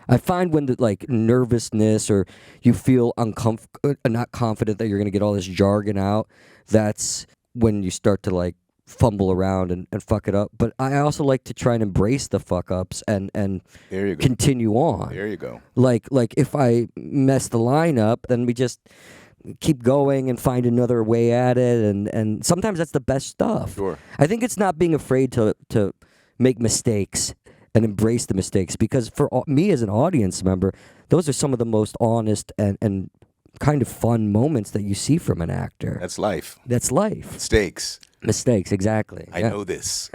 I find when the like nervousness or you feel not confident that you're gonna get all this jargon out, that's when you start to like fumble around and fuck it up. But I also like to try and embrace the fuck ups and There you go. continue on. There you go. Like if I mess the line up, then we just keep going and find another way at it, and sometimes that's the best stuff. Sure. I think it's not being afraid to make mistakes and embrace the mistakes, because for me as an audience member, those are some of the most honest and kind of fun moments that you see from an actor. That's life. That's life. Mistakes, exactly. I know this.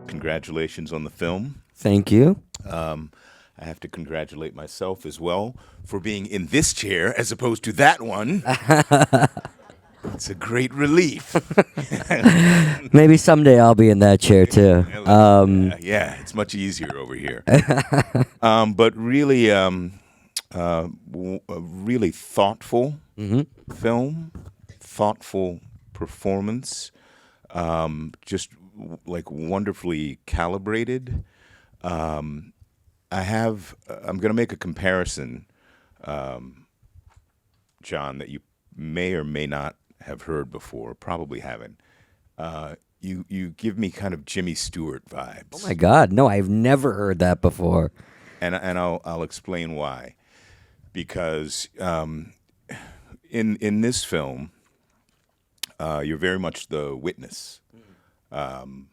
Congratulations on the film. Thank you. I have to congratulate myself as well for being in this chair as opposed to that one. It's a great relief. Maybe someday I'll be in that chair too. Yeah, it's much easier over here. But really, a really thoughtful film, thoughtful performance, just like wonderfully calibrated. I'm going to make a comparison, John, that you may or may not have heard before, probably haven't. You give me kind of Jimmy Stewart vibes. Oh my God, no, I've never heard that before. And I'll explain why. Because in this film, you're very much the witness, kind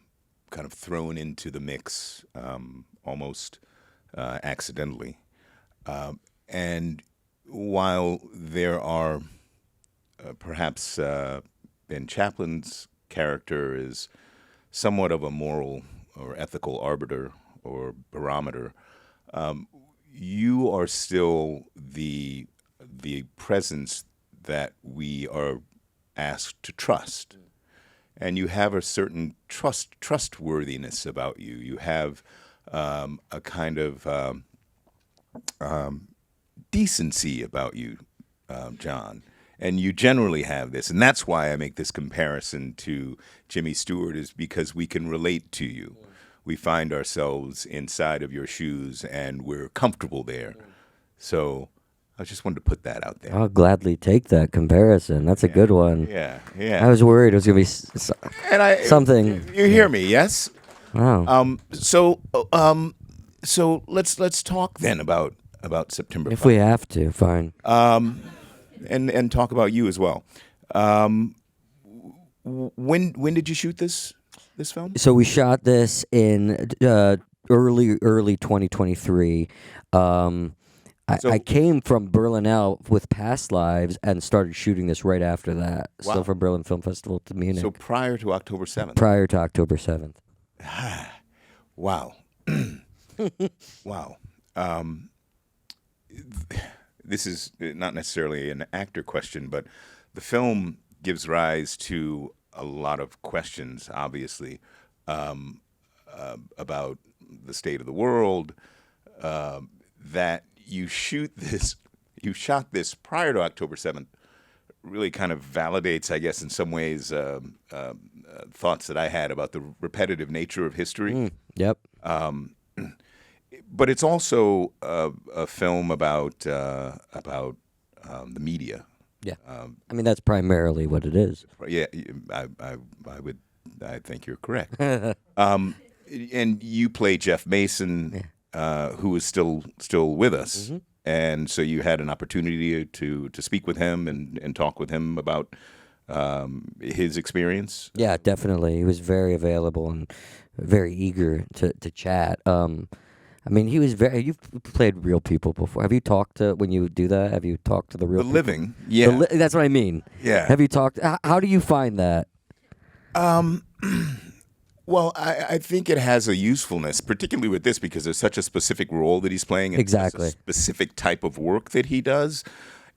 of thrown into the mix, almost accidentally. And while there are perhaps Ben Chaplin's character is somewhat of a moral or ethical arbiter or barometer, you are still the presence that we are asked to trust. And you have a certain trustworthiness about you. You have a kind of decency about you, John. And you generally have this. And that's why I make this comparison to Jimmy Stewart, is because we can relate to you. We find ourselves inside of your shoes and we're comfortable there. So I just wanted to put that out there. I'll gladly take that comparison. That's a good one. Yeah. I was worried it was going to be something. You hear me, yes? Wow. So let's talk then about September 5th. If we have to, fine. And talk about you as well. When did you shoot this film? So we shot this in early 2023. I came from Berlinale with Past Lives and started shooting this right after that. Wow. So from Berlin Film Festival to Munich. So prior to October 7th. Prior to October 7th. Wow. Wow. This is not necessarily an actor question, but the film gives rise to a lot of questions, obviously, about the state of the world, that you shot this prior to October 7th really kind of validates, I guess, in some ways, thoughts that I had about the repetitive nature of history. Yep. But it's also a film about the media. Yeah. I mean, that's primarily what it is. Yeah, I think you're correct. And you play Jeff Mason, who is still with us, and so you had an opportunity to speak with him and talk with him about his experience. Yeah, definitely. He was very available and very eager to chat. I mean, he was you've played real people before. Have you talked to, when you do that, have you talked to the real people? Living, yeah. That's what I mean. Yeah. Have you talked, how do you find that? Well, I think it has a usefulness, particularly with this, because there's such a specific role that he's playing. And exactly. A specific type of work that he does.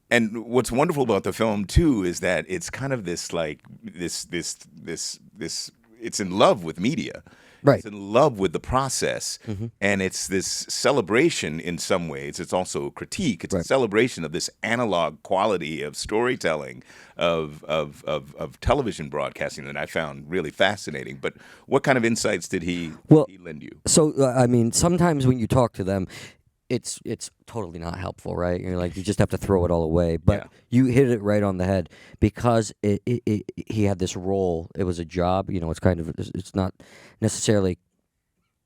And what's wonderful about the film, too, is that it's kind of this, like, this it's in love with media. Right. It's in love with the process, Mm-hmm. and it's this celebration in some ways. It's also a critique. It's a Right. celebration of this analog quality of storytelling, of television broadcasting that I found really fascinating. But what kind of insights did he lend you? So I mean, sometimes when you talk to them, it's totally not helpful, right? You're like, you just have to throw it all away. But Yeah. you hit it right on the head, because he had this role. It was a job. It's kind of, it's not necessarily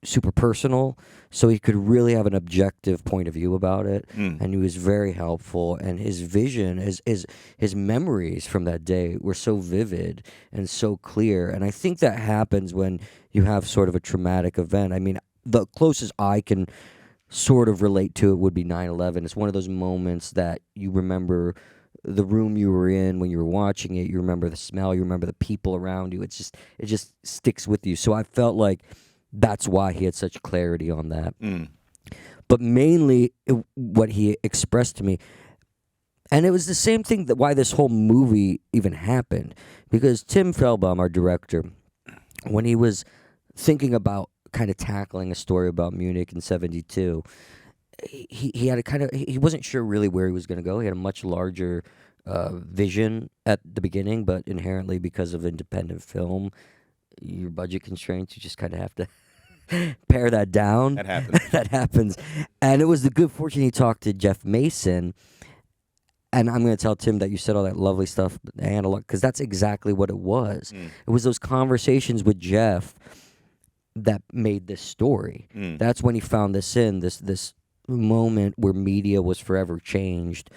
super personal, so he could really have an objective point of view about it, and he was very helpful. And his vision, his memories from that day were so vivid and so clear. And I think that happens when you have sort of a traumatic event. I mean, the closest I can sort of relate to it would be 9/11. It's one of those moments that you remember the room you were in when you were watching it. You remember the smell. You remember the people around you. It just sticks with you. So I felt like that's why he had such clarity on that. But mainly what he expressed to me, and it was the same thing that why this whole movie even happened, because Tim Feldbaum, our director, when he was thinking about kind of tackling a story about Munich in '72, he had a kind of, he wasn't sure really where he was going to go. He had a much larger vision at the beginning, but inherently, because of independent film, your budget constraints, you just kind of have to pare that down. That happens. That happens. And it was the good fortune he talked to Jeff Mason. And I'm going to tell Tim that you said all that lovely stuff, analog, because that's exactly what it was. It was those conversations with Jeff that made this story. That's when he found this moment where media was forever changed,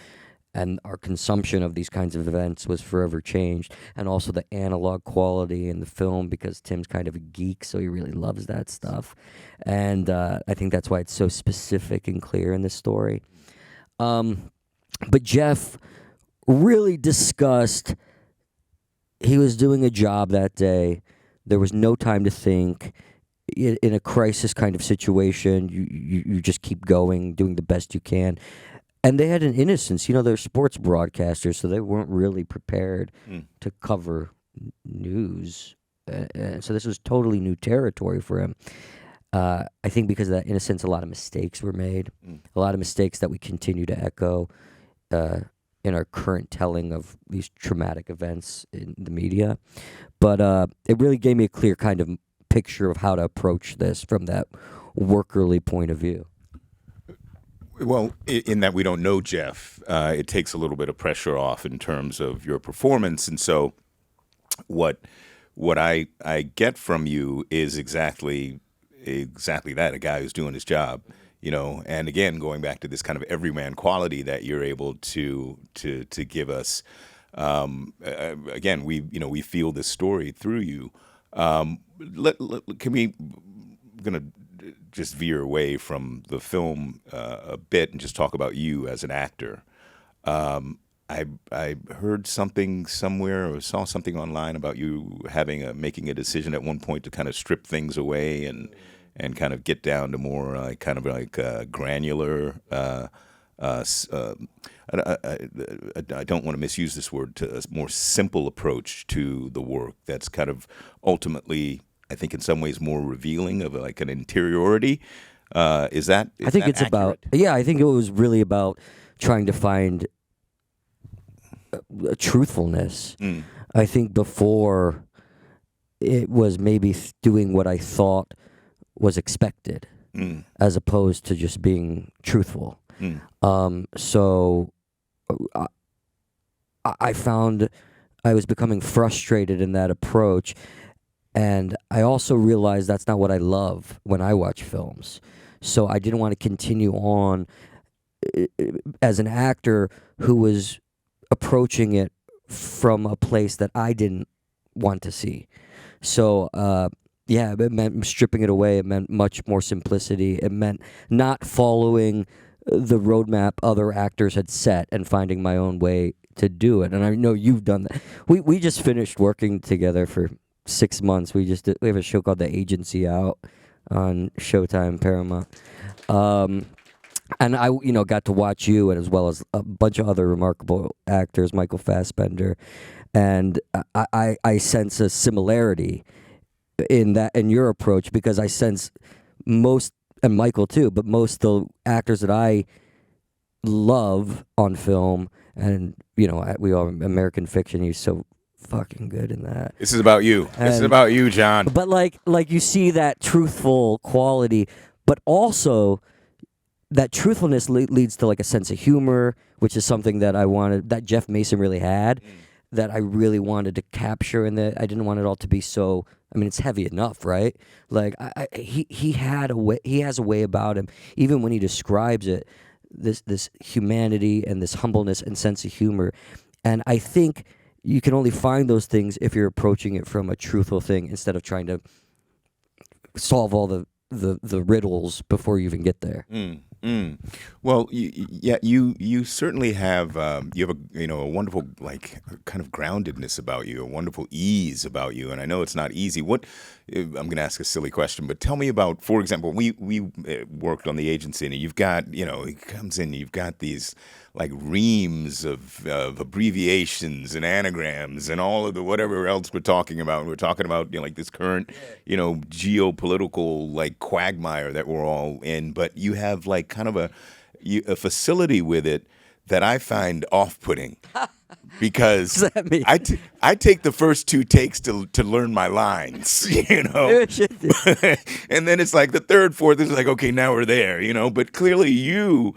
and our consumption of these kinds of events was forever changed, and also the analog quality in the film, because Tim's kind of a geek, so he really loves that stuff. And I think that's why it's so specific and clear in this story. But Jeff really discussed, he was doing a job that day. There was no time to think. In a crisis kind of situation, you just keep going, doing the best you can. And they had an innocence. They're sports broadcasters, so they weren't really prepared to cover news. So this was totally new territory for him. I think because of that innocence, a lot of mistakes were made. A lot of mistakes that we continue to echo in our current telling of these traumatic events in the media. But it really gave me a clear kind of picture of how to approach this from that workerly point of view. Well, in that we don't know Jeff, it takes a little bit of pressure off in terms of your performance. And so what I get from you is exactly that, a guy who's doing his job, and again, going back to this kind of everyman quality that you're able to give us. Again, we feel this story through you. Can we, I'm going to just veer away from the film a bit and just talk about you as an actor. I heard something somewhere or saw something online about you making a decision at one point to kind of strip things away and kind of get down to more granular. I don't want to misuse this word, to a more simple approach to the work that's kind of ultimately, I think in some ways, more revealing of like an interiority. Is that I think it's accurate? I think it was really about trying to find a truthfulness. I think before it was maybe doing what I thought was expected, as opposed to just being truthful. So I found I was becoming frustrated in that approach, and I also realized that's not what I love when I watch films. So I didn't want to continue on as an actor who was approaching it from a place that I didn't want to see. So it meant stripping it away. It meant much more simplicity. It meant not following the roadmap other actors had set and finding my own way to do it. And I know you've done that. We just finished working together for 6 months. We have a show called The Agency out on Showtime Paramount. And I got to watch you, and as well as a bunch of other remarkable actors, Michael Fassbender, and I sense a similarity in your approach, because I sense most, and Michael too, but most the actors that I love on film, and we all American Fiction. He's so fucking good in that. This is about you. This is And- about you, John. But like you see that truthful quality, but also that truthfulness leads to like a sense of humor, which is something that I wanted, that Jeff Mason really had, that I really wanted to capture, and that I didn't want it all to be so. I mean, it's heavy enough, right? Like he had a way. He has a way about him, even when he describes it. This humanity and this humbleness and sense of humor, and I think you can only find those things if you're approaching it from a truthful thing instead of trying to solve all the riddles before you even get there. Well, you certainly have you have a wonderful kind of groundedness about you, a wonderful ease about you, and I know it's not easy. I'm going to ask a silly question, but tell me about, for example, we worked on the agency, and you've got it comes in, you've got these like reams of abbreviations and anagrams and all of the whatever else we're talking about. We're talking about like this current geopolitical like quagmire that we're all in, but you have like kind of a facility with it that I find off-putting because What does that mean? I take the first 2 takes to learn my lines, and then it's like the third, fourth is like, okay, now we're there, But clearly, you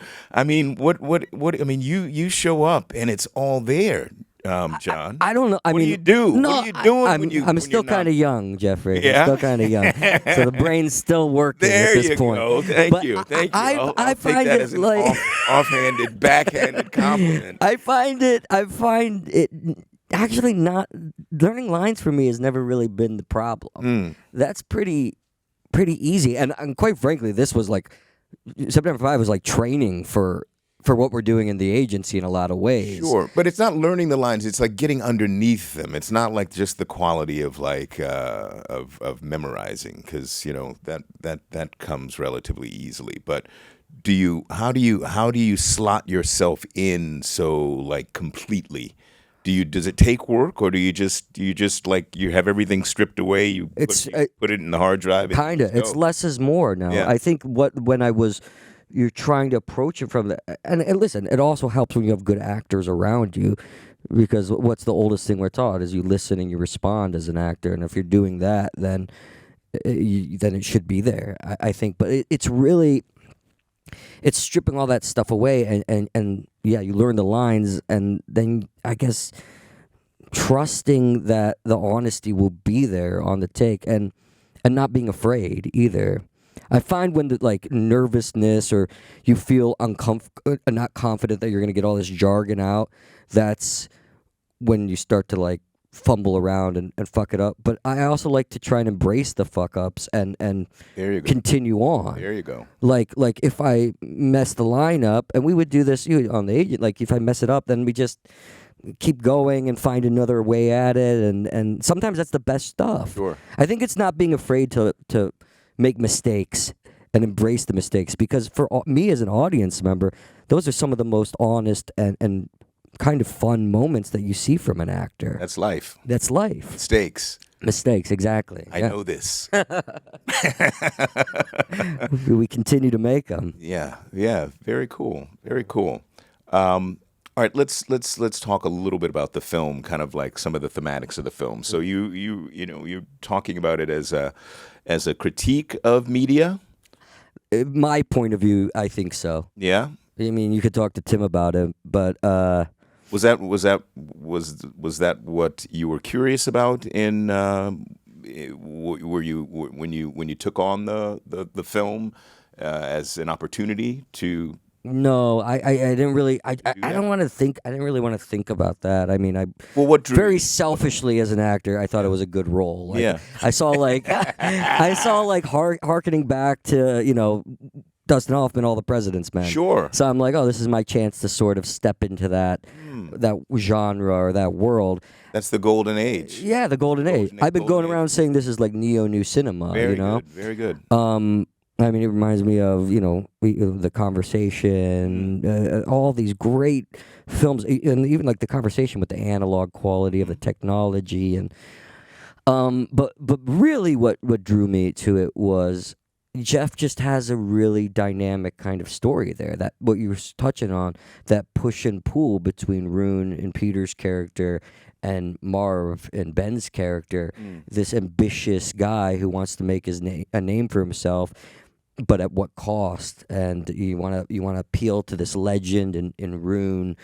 show up and it's all there. John, I don't know. What do you do? No, what are you doing I'm, when you? I'm when still you're not- kind of young, Jeffrey. Yeah? I'm still kind of young, so the brain's still working There at this you point. go. Thank But you. Thank you. I I'll take find that it as an like offhanded, backhanded compliment. I find it actually not learning lines for me has never really been the problem. That's pretty easy, and quite frankly, this was like September 5 was like training for what we're doing in the agency in a lot of ways. Sure, but it's not learning the lines. It's like getting underneath them. It's not like just the quality of like of memorizing, because that comes relatively easily. But how do you slot yourself in so like completely? Does it take work, or do you just like you have everything stripped away? You put it in the hard drive. Kind of. It's less is more now. Yeah. I think you're trying to approach it from and listen, it also helps when you have good actors around you, because what's the oldest thing we're taught is you listen and you respond as an actor, and if you're doing that, then it should be there. I think, but it's really. It's stripping all that stuff away, and yeah, you learn the lines, and then I guess trusting that the honesty will be there on the take, and not being afraid either. I find when the like nervousness or you feel not confident that you're going to get all this jargon out, that's when you start to like fumble around and fuck it up. But I also like to try and embrace the fuck ups and There you go. continue on. There you go. Like if I mess the line up, and we would do this on the agent, like if I mess it up, then we just keep going and find another way at it, and sometimes that's the best stuff. Sure. I think it's not being afraid to make mistakes and embrace the mistakes, because for me as an audience member, those are some of the most honest and kind of fun moments that you see from an actor. That's life. That's life. Mistakes. Mistakes, exactly. I know this. We continue to make them. Yeah. Very cool. Very cool. All right, let's talk a little bit about the film, kind of like some of the thematics of the film. So you're talking about it as a critique of media. My point of view, I think so. Yeah. I mean, you could talk to Tim about it, but Was that what you were curious about in were you when you took on the film as an opportunity to? no, I didn't really. I don't want to think. I didn't really want to think about that. I mean, What drew very you? selfishly as an actor, I thought it was a good role. Like, Yeah. I saw like harkening back to Dustin Hoffman, All the President's Men. Sure. So I'm like, oh, this is my chance to sort of step into that genre or that world. That's the golden age. Yeah, the golden age. I've been going golden around saying this is like neo-new cinema. Very good. Very good. I mean, it reminds me of The Conversation, all these great films, and even like The Conversation with the analog quality of the technology, and But really, what drew me to it was Jeff just has a really dynamic kind of story there. That what you were touching on, that push and pull between Rune and Peter's character and Marv and Ben's character. This ambitious guy who wants to make his a name for himself, but at what cost? And you want to appeal to this legend in Rune,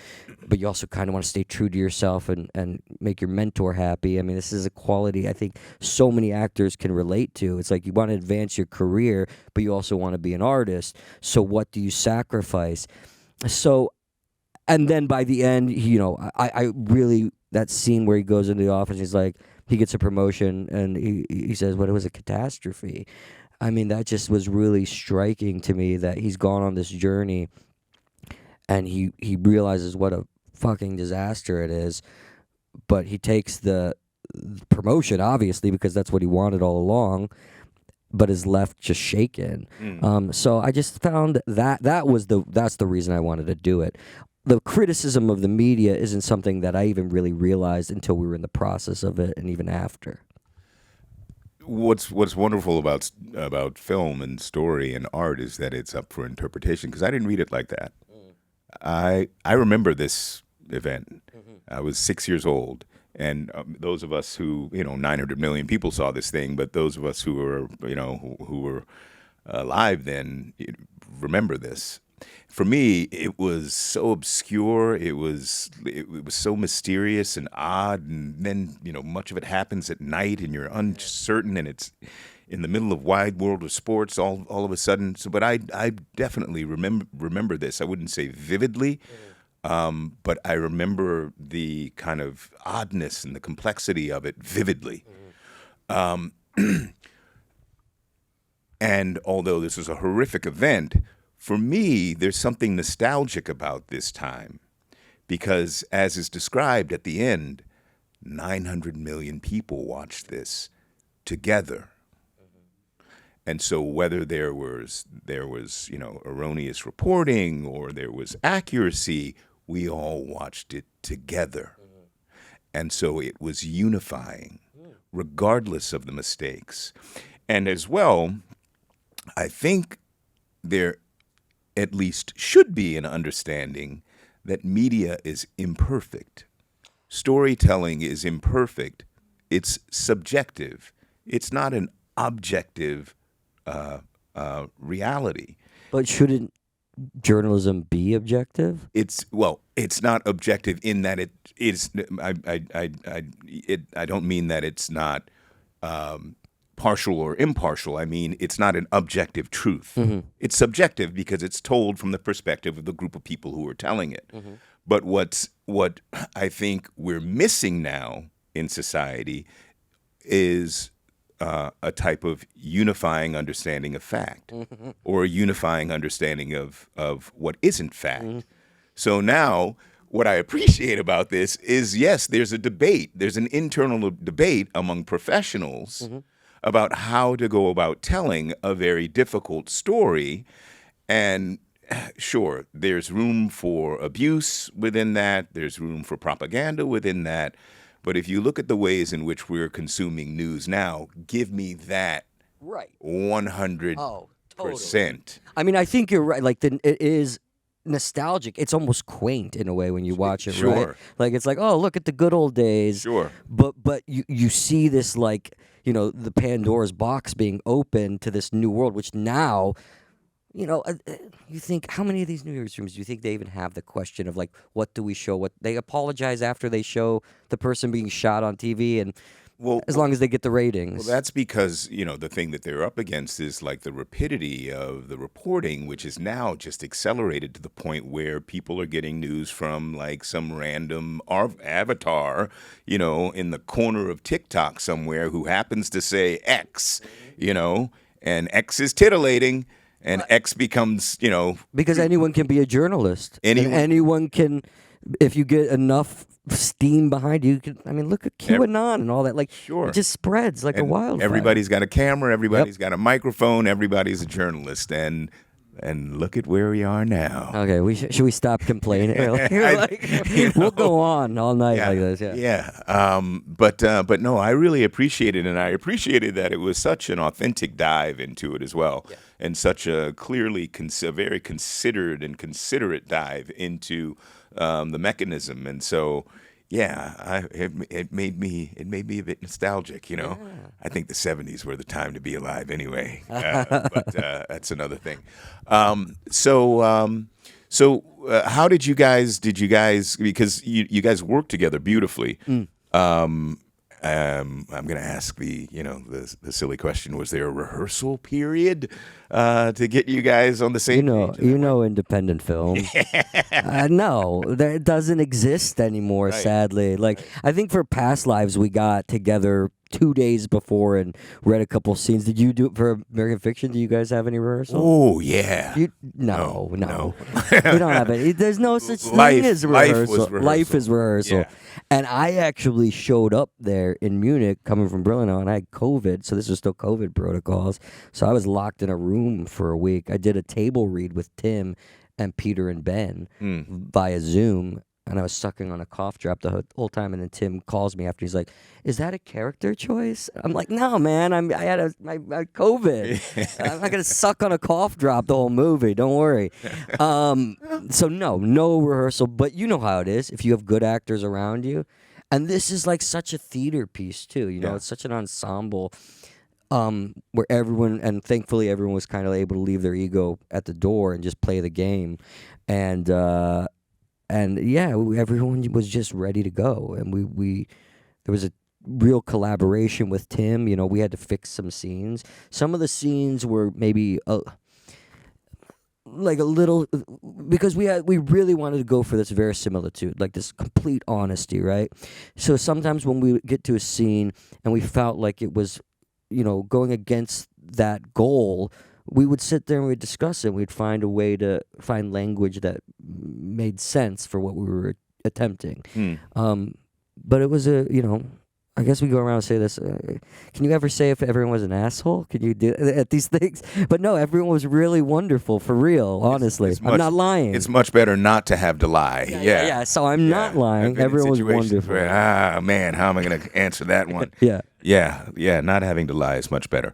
but you also kind of want to stay true to yourself and make your mentor happy. I mean, this is a quality I think so many actors can relate to. It's like you want to advance your career, but you also want to be an artist. So what do you sacrifice? So, and then by the end, I really, that scene where he goes into the office, he's like, he gets a promotion, and he says, "What, it was a catastrophe." I mean, that just was really striking to me, that he's gone on this journey and he realizes what a fucking disaster it is, but he takes the promotion, obviously, because that's what he wanted all along, but is left just shaken. So I just found that's the reason I wanted to do it. The criticism of the media isn't something that I even really realized until we were in the process of it, and even after. What's wonderful about film and story and art is that it's up for interpretation, because I didn't read it like that. I remember this event. I was 6 years old, and those of us who 900 million people saw this thing, but those of us who were who were alive then remember this. For me, it was so obscure. It was so mysterious and odd, and then much of it happens at night, and you're uncertain, and it's in the middle of wide world of sports all of a sudden. So, but I definitely remember this. I wouldn't say vividly, but I remember the kind of oddness and the complexity of it vividly. And although this was a horrific event, for me, there's something nostalgic about this time, because as is described at the end, 900 million people watched this together. And so whether there was erroneous reporting or there was accuracy, we all watched it together. And so it was unifying, regardless of the mistakes. And as well, I think there at least should be an understanding that media is imperfect. Storytelling is imperfect. It's subjective. It's not an objective reality. But shouldn't journalism be objective? It's not objective in that it is. I don't mean that it's not partial or impartial. I mean, it's not an objective truth. It's subjective because it's told from the perspective of the group of people who are telling it. But what I think we're missing now in society is a type of unifying understanding of fact, or a unifying understanding of what isn't fact. So now, what I appreciate about this is, yes, there's a debate. There's an internal debate among professionals about how to go about telling a very difficult story. And sure, there's room for abuse within that. There's room for propaganda within that. But if you look at the ways in which we're consuming news now, give me that 100%. Oh, totally. I mean, I think you're right. Like, it is nostalgic. It's almost quaint in a way when you watch it, right? Like, it's like, oh, look at the good old days. Sure. But you see this, like, the Pandora's box being open to this new world, which now, you think, how many of these newsrooms do you think they even have the question of, like, what do we show? What they apologize after they show the person being shot on TV, and as long as they get the ratings. Well, that's because, the thing that they're up against is like the rapidity of the reporting, which is now just accelerated to the point where people are getting news from like some random avatar, in the corner of TikTok somewhere who happens to say X, and X is titillating. And X becomes, because anyone can be a journalist. Anyone can, if you get enough steam behind you. Look at QAnon and all that. Like, sure. It just spreads like a wildfire. Everybody's got a camera. Everybody's got a microphone. Everybody's a journalist. And And look at where we are now. Okay, should we stop complaining? We'll go on all night like this. But no, I really appreciated it, and I appreciated that it was such an authentic dive into it as well, and such a clearly a very considered and considerate dive into the mechanism, and so. Yeah, it made me a bit nostalgic, you know. Yeah. I think the 70s were the time to be alive anyway, but that's another thing. So how did you guys? Because you guys work together beautifully. I'm going to ask the silly question: was there a rehearsal period to get you guys on the same page? Independent film. No, it doesn't exist anymore. Right. Sadly, I think for Past Lives we got together 2 days before and read a couple scenes. Did you do it for American Fiction? Do you guys have any rehearsal? Oh yeah. No. We don't have it. There's no such thing as rehearsal. Life is rehearsal. Yeah. And I actually showed up there in Munich, coming from Berlin, and I had COVID, so this was still COVID protocols. So I was locked in a room for a week. I did a table read with Tim and Peter and Ben via Zoom. And I was sucking on a cough drop the whole time, and then Tim calls me after. He's like, "Is that a character choice?" I'm like, "No, man. I had my COVID. I'm not gonna suck on a cough drop the whole movie. Don't worry." So no rehearsal. But you know how it is if you have good actors around you, and this is like such a theater piece too. You know, it's such an ensemble. Where everyone, and thankfully everyone was kind of able to leave their ego at the door and just play the game, and everyone was just ready to go, and we there was a real collaboration with Tim. You know, we had to fix some scenes. Some of the scenes were maybe a little, because we really wanted to go for this verisimilitude, like this complete honesty, right? So sometimes when we get to a scene and we felt like it was, going against that goal, we would sit there and we'd discuss it. We'd find a way to find language that made sense for what we were attempting. But it was I guess we go around and say this. Can you ever say if everyone was an asshole? Can you do at these things? But no, everyone was really wonderful, for real, honestly. I'm not lying. It's much better not to have to lie. Yeah. So I'm not lying. Everyone was wonderful. Where, man, how am I going to answer that one? Yeah. Not having to lie is much better.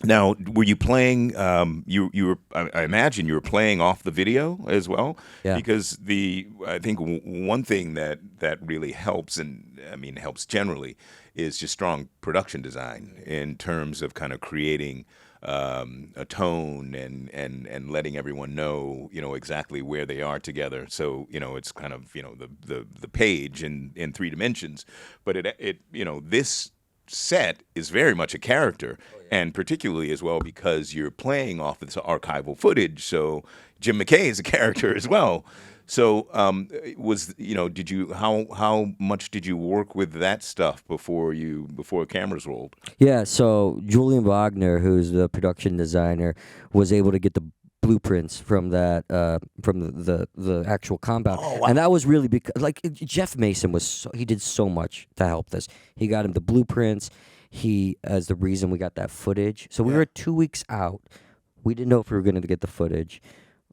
Now, were you playing? You were. I imagine you were playing off the video as well. Yeah. Because I think one thing that really helps, and I mean helps generally, is just strong production design in terms of kind of creating a tone and letting everyone know exactly where they are together. So it's kind of the page in 3 dimensions, but it this set is very much a character. And particularly as well because you're playing off of this archival footage, so Jim McKay is a character as well. So did you how much did you work with that stuff before cameras rolled? Yeah, so Julian Wagner, who's the production designer, was able to get the blueprints from that from the actual compound. Oh, wow. And that was really because Jeff Mason he did so much to help this. He got him the blueprints. He as the reason we got that footage. So we were 2 weeks out. We didn't know if we were going to get the footage.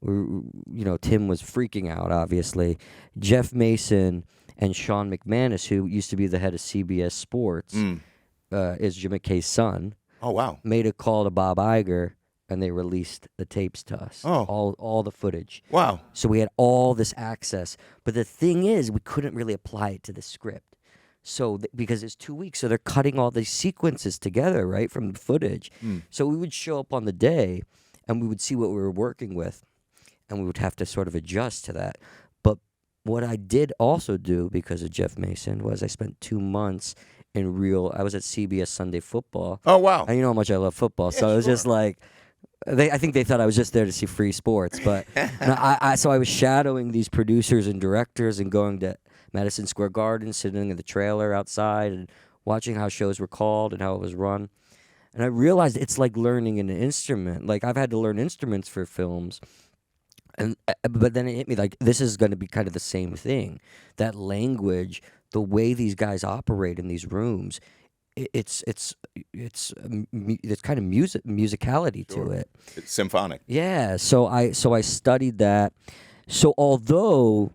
Tim was freaking out, obviously. Jeff Mason and Sean McManus, who used to be the head of CBS Sports, is Jim McKay's son. Oh, wow. Made a call to Bob Iger, and they released the tapes to us. Oh. All the footage. Wow. So we had all this access. But the thing is, we couldn't really apply it to the script. So because it's 2 weeks, so they're cutting all these sequences together, right, from the footage. So we would show up on the day, and we would see what we were working with, and we would have to sort of adjust to that. But what I did also do because of Jeff Mason was I spent 2 months I was at CBS Sunday Football. Oh, wow. And you know how much I love football, so it was just like, I think they thought I was just there to see free sports. But so I was shadowing these producers and directors and going to Madison Square Garden, sitting in the trailer outside and watching how shows were called and how it was run. And I realized it's like learning an instrument. Like I've had to learn instruments for films. But then it hit me like this is going to be kind of the same thing. That language, the way these guys operate in these rooms, it's kind of musicality to Sure. it. It's symphonic. Yeah, so I studied that. So although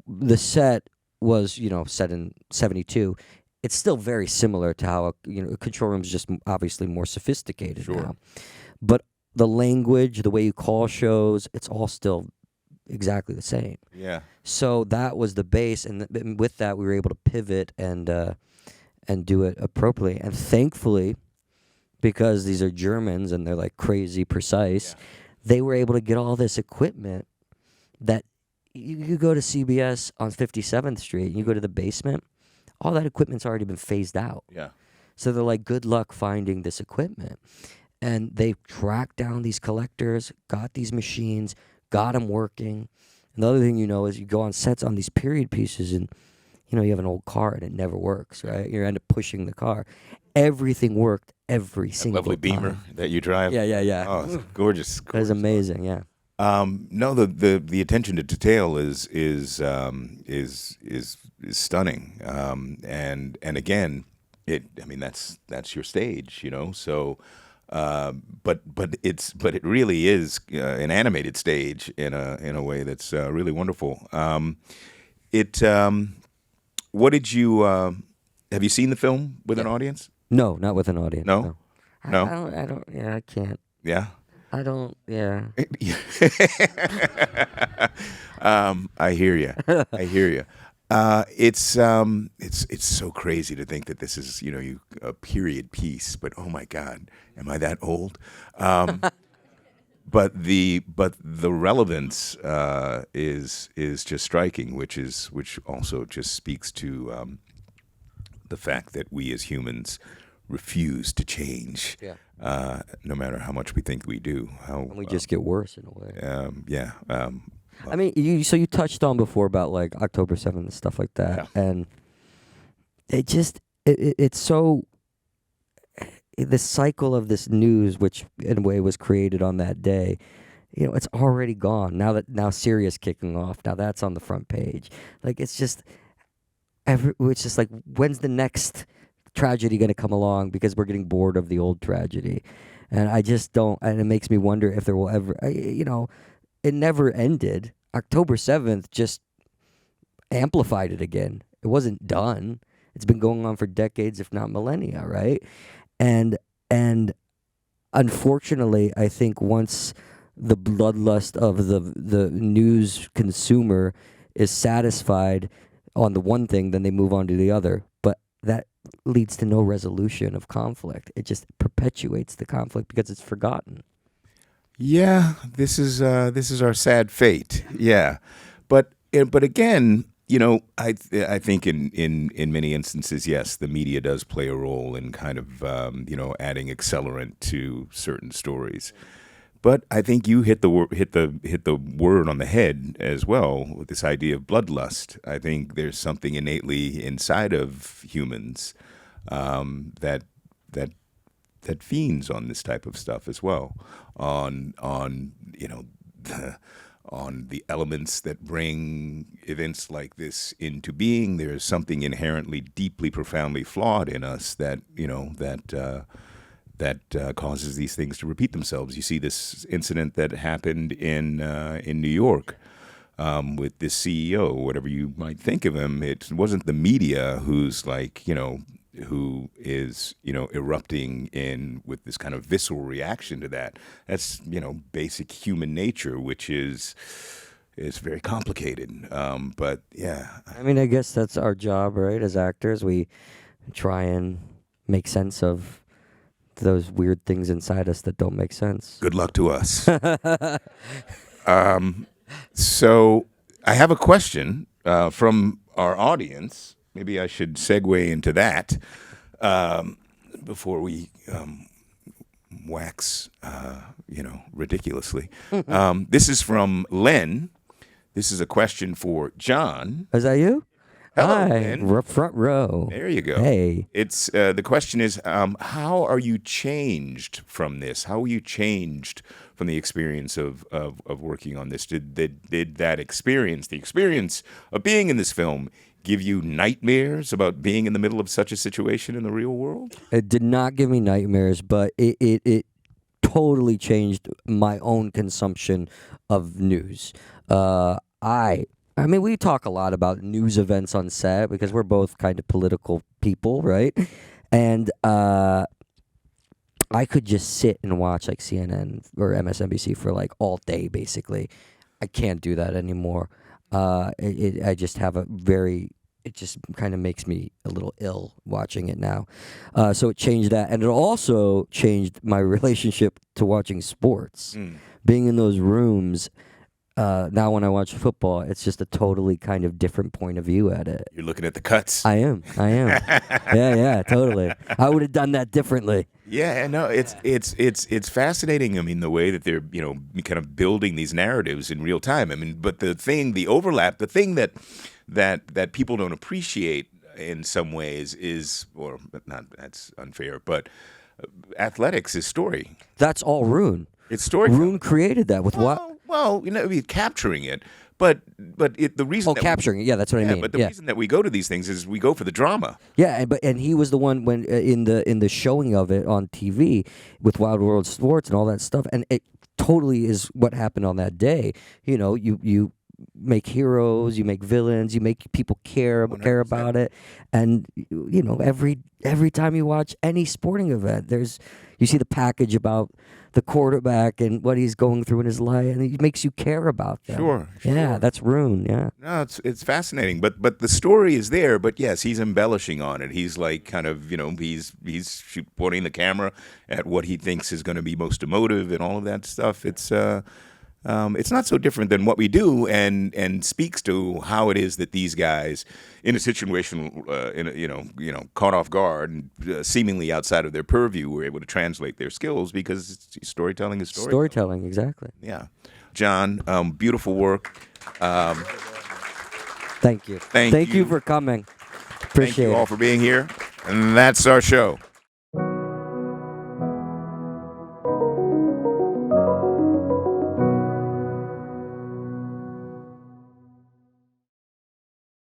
the set was set in 72, it's still very similar to how a control room is just obviously more sophisticated Sure. now. But the language, the way you call shows, it's all still exactly the same. Yeah. So that was the base, and with that we were able to pivot and do it appropriately. And thankfully, because these are Germans and they're like crazy precise, they were able to get all this equipment that you go to CBS on 57th Street and you go to the basement, all that equipment's already been phased out. Yeah. So they're like, good luck finding this equipment. And they tracked down these collectors, got these machines, got them working. And the other thing is you go on sets on these period pieces and you have an old car and it never works, right? You end up pushing the car. Everything worked every single Lovely time. Beamer that you drive. Yeah. Oh, it's gorgeous. That was amazing, yeah. No, the attention to detail is stunning. And again, that's your stage, So, but it really is an animated stage in a way that's really wonderful. What did you have you seen the film with an audience? No, not with an audience. No? No? I don't. Yeah, I can't. Yeah. I don't. Yeah. I hear you. It's so crazy to think that this is a period piece, but oh my God, am I that old? But the relevance is just striking, which also just speaks to the fact that we as humans refuse to change. Yeah. No matter how much we think we do. And we just get worse in a way. Yeah. I mean, you touched on before about like October 7th and stuff like that, and it's so the cycle of this news, which in a way was created on that day. It's already gone now Syria's kicking off. Now that's on the front page. Like it's just like, when's the next tragedy going to come along, because we're getting bored of the old tragedy. And I just don't, and it makes me wonder if there will ever, it never ended. October 7th just amplified it again. It wasn't done. It's been going on for decades, if not millennia, right? And unfortunately, I think once the bloodlust of the news consumer is satisfied on the one thing, then they move on to the other. But that leads to no resolution of conflict. It just perpetuates the conflict because it's forgotten. Yeah, this is our sad fate. Yeah, but again, I think in many instances, yes, the media does play a role in kind of adding accelerant to certain stories. But I think you hit the word on the head as well with this idea of bloodlust. I think there's something innately inside of humans that fiends on this type of stuff as well. On the elements that bring events like this into being, there is something inherently, deeply, profoundly flawed in us that causes these things to repeat themselves. You see this incident that happened in New York with this CEO, whatever you might think of him. It wasn't the media who's who is erupting in with this kind of visceral reaction to that. That's basic human nature, which is very complicated. But yeah, I mean, I guess that's our job, right? As actors, we try and make sense of those weird things inside us that don't make sense. Good luck to us. So I have a question from our audience. Maybe I should segue into that before we wax, ridiculously. This is from Len. This is a question for John. Is that you? Hello, Hi, Ben. front row. There you go. Hey. It's the question is, how are you changed from this? How are you changed from the experience of working on this? Did that experience, the experience of being in this film, give you nightmares about being in the middle of such a situation in the real world? It did not give me nightmares, but it totally changed my own consumption of news. I mean, we talk a lot about news events on set because we're both kind of political people, right? And I could just sit and watch like CNN or MSNBC for like all day, basically. I can't do that anymore. I just have it just kind of makes me a little ill watching it now. So it changed that. And it also changed my relationship to watching sports. Being in those rooms, now when I watch football, it's just a totally kind of different point of view at it. You're looking at the cuts. I am. Yeah, totally. I would have done that differently. Yeah, no, it's fascinating. I mean, the way that they're kind of building these narratives in real time. I mean, but the thing that people don't appreciate in some ways is, or not, that's unfair, but athletics is story. That's all Rune. It's story. Rune created that with what? Well, capturing it, but the reason capturing it. Yeah, that's what I mean. But the reason that we go to these things is we go for the drama. Yeah, and he was the one when in the showing of it on TV with Wild World Sports and all that stuff, and it totally is what happened on that day. You make heroes, you make villains, you make people care about it, and every time you watch any sporting event, you see the package about the quarterback and what he's going through in his life, and it makes you care about them. Sure. Yeah, that's Rune. Yeah. No, it's fascinating, but the story is there. But yes, he's embellishing on it. He's like kind of he's pointing the camera at what he thinks is going to be most emotive and all of that stuff. It's not so different than what we do, and speaks to how it is that these guys, in a situation, caught off guard and seemingly outside of their purview, were able to translate their skills because storytelling is storytelling. Storytelling, exactly. Yeah, John, beautiful work. Thank you. Thank you for coming. Appreciate Thank you all it. for being here, and that's our show.